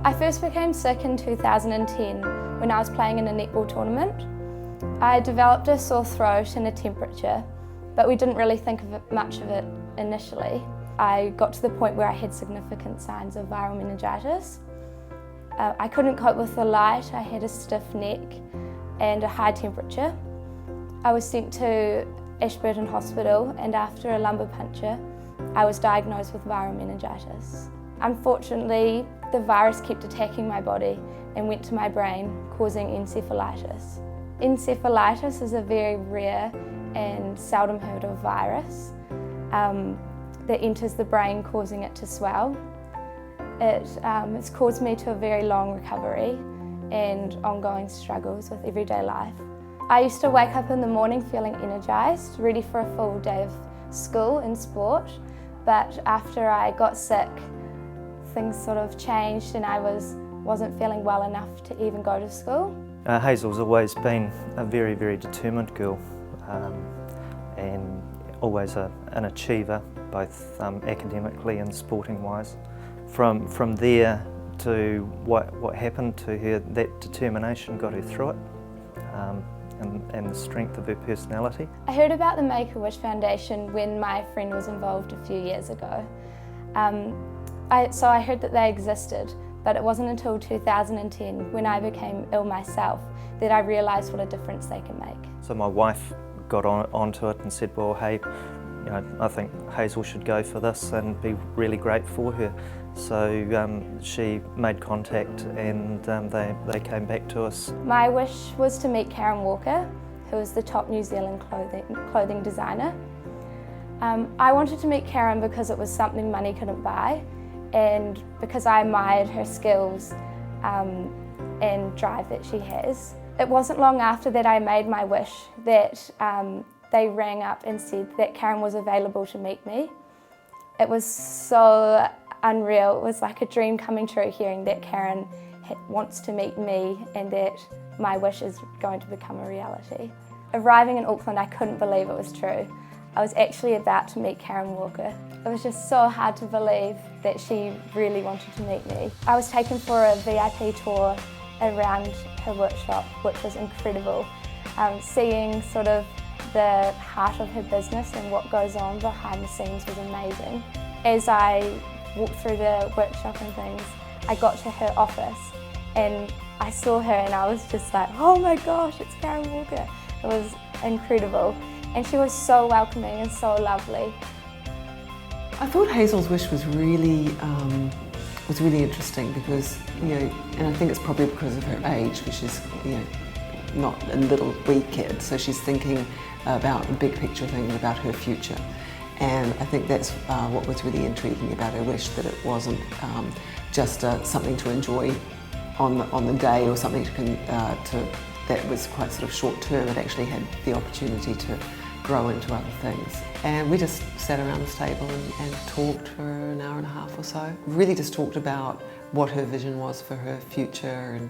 I first became sick in 2010 when I was playing in a netball tournament. I developed a sore throat and a temperature, but we didn't really think much of it initially. I got to the point where I had significant signs of viral meningitis. I couldn't cope with the light, I had a stiff neck and a high temperature. I was sent to Ashburton Hospital, and after a lumbar puncture, I was diagnosed with viral meningitis. Unfortunately, the virus kept attacking my body and went to my brain, causing encephalitis. Encephalitis is a very rare and seldom heard of virus that enters the brain, causing it to swell. It's caused me to a very long recovery and ongoing struggles with everyday life. I used to wake up in the morning feeling energised, ready for a full day of school and sport, but after I got sick, things sort of changed and I wasn't feeling well enough to even go to school. Hazel's always been a very, very determined girl and always an achiever, both academically and sporting wise. From there to what happened to her, that determination got her through it and the strength of her personality. I heard about the Make-A-Wish Foundation when my friend was involved a few years ago. So I heard that they existed, but it wasn't until 2010 when I became ill myself that I realised what a difference they can make. So my wife got onto it and said, well, hey, you know, I think Hazel should go for this and be really great for her. So she made contact and they came back to us. My wish was to meet Karen Walker, who is the top New Zealand clothing designer. I wanted to meet Karen because it was something money couldn't buy, and because I admired her skills and drive that she has. It wasn't long after that I made my wish that they rang up and said that Karen was available to meet me. It was so unreal. It was like a dream coming true, hearing that Karen wants to meet me and that my wish is going to become a reality. Arriving in Auckland, I couldn't believe it was true. I was actually about to meet Karen Walker. It was just so hard to believe that she really wanted to meet me. I was taken for a VIP tour around her workshop, which was incredible. Seeing sort of the heart of her business and what goes on behind the scenes was amazing. As I walked through the workshop and things, I got to her office and I saw her and I was just like, oh my gosh, it's Karen Walker. It was incredible. And she was so welcoming and so lovely. I thought Hazel's wish was really interesting because, you know, and I think it's probably because of her age, which is, you know, not a little wee kid, so she's thinking about the big picture thing, about her future. And I think that's what was really intriguing about her wish, that it wasn't just something to enjoy on the day or something that was quite sort of short term. It actually had the opportunity to grow into other things. And we just sat around this table and talked for an hour and a half or so. Really just talked about what her vision was for her future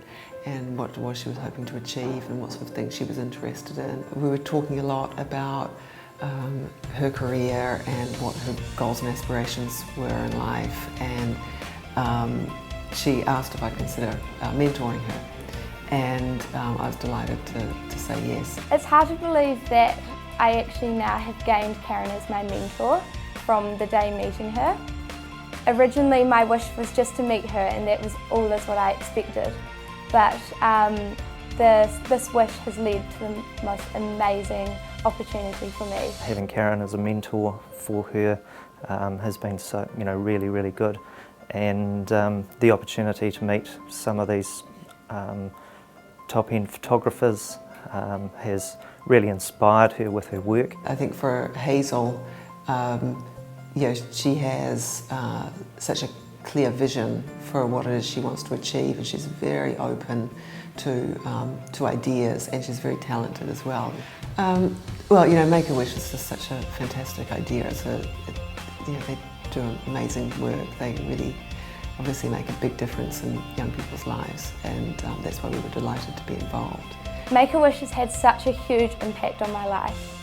and what it was she was hoping to achieve and what sort of things she was interested in. We were talking a lot about her career and what her goals and aspirations were in life, and she asked if I'd consider mentoring her, and I was delighted to say yes. It's hard to believe that I actually now have gained Karen as my mentor from the day meeting her. Originally my wish was just to meet her and that was all is what I expected, but this wish has led to the most amazing opportunity for me. Having Karen as a mentor for her has been so, you know, really, really good, and the opportunity to meet some of these top-end photographers has really inspired her with her work. I think for Hazel, you know, she has such a clear vision for what it is she wants to achieve, and she's very open to ideas, and she's very talented as well. Well, you know, Make-A-Wish is just such a fantastic idea. You know, they do amazing work. They really obviously make a big difference in young people's lives, and that's why we were delighted to be involved. Make-A-Wish has had such a huge impact on my life.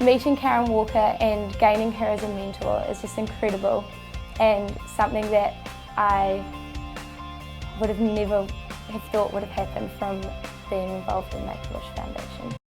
Meeting Karen Walker and gaining her as a mentor is just incredible, and something that I would have never have thought would have happened from being involved in Make-A-Wish Foundation.